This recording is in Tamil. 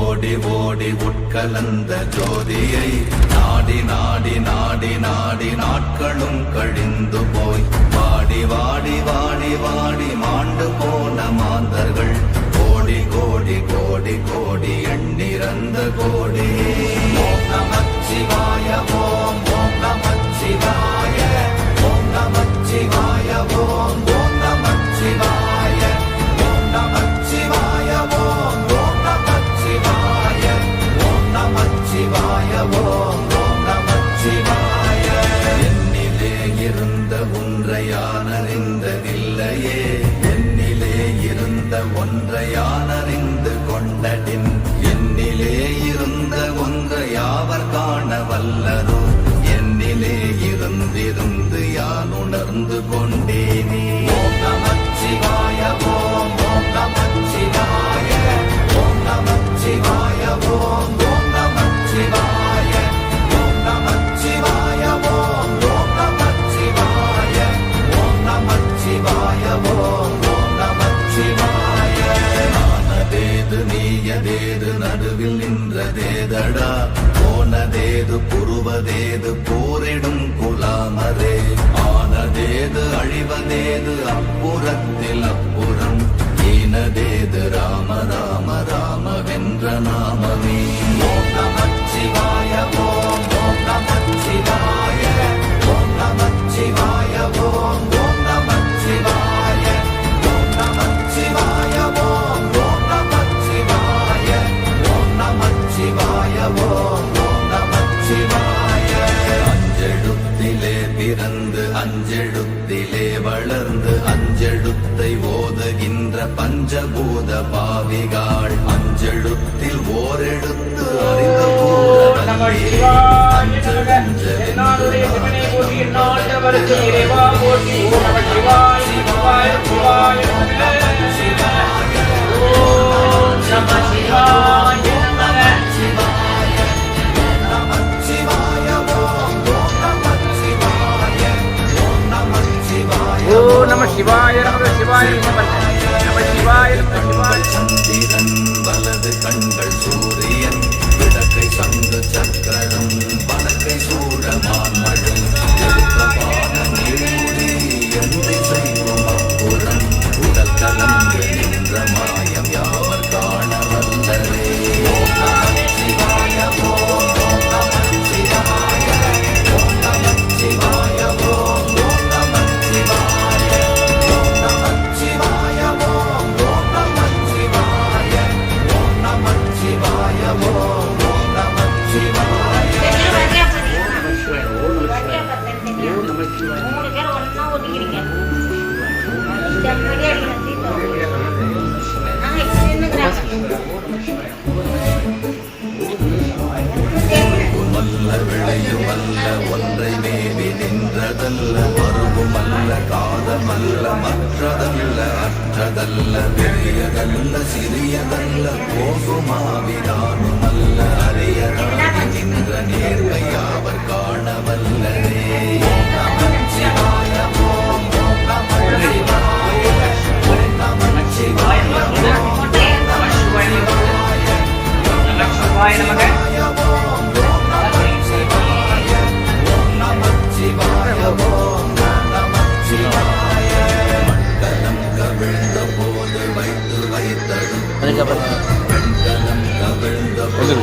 ஓடி ஓடி உட்கலந்த ஜோதியை நாடி நாடி நாடி நாடி நாட்களும் கழிந்து போய் வாடி வாடி வாடி வாடி மாண்டு போன மாந்தர்கள் கோடி கோடி கோடி கோடி எண்ணிறந்த கோடி. ஓம் நமச்சிவாய ஓம் ஓம் நமச்சிவாய ஓம் நமச்சிவாய ஓம் ஓம் நமச்சிவாய ஓம் நமச்சிவாய ஓம் ஓம் நமச்சிவாய ஓம் நமச்சிவாய ஓம் ஓம் நமச்சிவாய. என்னிலே இருந்த ஒன்றை யான் அறிந்ததில்லையே, என்னிலே இருந்த ஒன்றை யான் அறிந்து கொண்டடின், என்னிலே இருந்த ஒன்றை யாவர் காண வல்லரோ, என்னிலே இருந்திருந்து யான் உணர்ந்து கொண்டேனே. ஓம் நமச்சிவாய ஓம் ஓம் நமச்சிவாய ஓம் நமச்சிவாய ஓம் ஓம் நமச்சிவாய ஓம் நமச்சிவாய ஓம் ஓம் நமச்சிவாய ஓம் நமச்சிவாய ஓம் ஓம் நமச்சிவாய. ஆனதேது நீயதேது நடுவில் நின்றதேதடா, போனதேது புருவதேது போரிடும் குலாமரே, ஆனதேது அழிவதேது அப்புறத்தில் அப்புறம், ஈனதேது ராம ராம ராம வென்ற நாமமே. ஓம் நமச்சிவாய ஓம் ஓம் நமச்சிவாய ஓம் நமச்சிவாய ஓம் ஓம் நமச்சிவாய ஓம் நமச்சிவாய ஓம் ஓம் நமச்சிவாய ஓம் நமச்சிவாய ஓம் ஓம் நமச்சிவாய. அஞ்செழுத்திலே பிறந்து அஞ்செழுத்திலே வளர்ந்து அஞ்செழுத்தை ஓதுகின்ற பஞ்சபூத பாவிகாள், அஞ்செழுத்தில் ஓரெழுத்து அறிந்த சந்திரன் வலது கண்கள் சூரியன் விடக்கை சங்கு சக்கரம் வடக்கை சூழமான் மழை எழுத்தபான நீழ்முடி என்று செய்வோம் அப்புறம் உடல் கலந்து நின்ற மாயம் யாவர் காண வல்லரே. ஓம் நமச்சிவாய ஓம் ஓம் நமச்சிவாய ஓம் நமச்சிவாய ஓம் ஓம் நமச்சிவாய ஓம் நமச்சிவாய ஓம் ஓம் நமச்சிவாய ஓம் நமச்சிவாய ஓம் ஓம் நமச்சிவாய. மல்ல விளையுமல்ல ஒன்றை மேவி நின்றதல்ல, மறுவுமல்ல காதமல்ல மற்றதல்ல அற்றதல்ல, பெரியதல்ல சிறியதல்ல போகுமாவிதானுமல்ல, அரியராகி நின்ற நேர்மை யாவர் காண வல்லரே. ஓம் நமச்சிவாய ஓம் ஓம் நமச்சிவாய ஓம் நமச்சிவாய ஓம் நமச்சிவாய ஓம் நமச்சிவாய ஓம் நமச்சிவாய ஓம் நமச்சிவாய. மண்டலம் கவிழ்ந்த போது வைத்து வைத்தடும், வெண்கலம் கவிழ்ந்த போது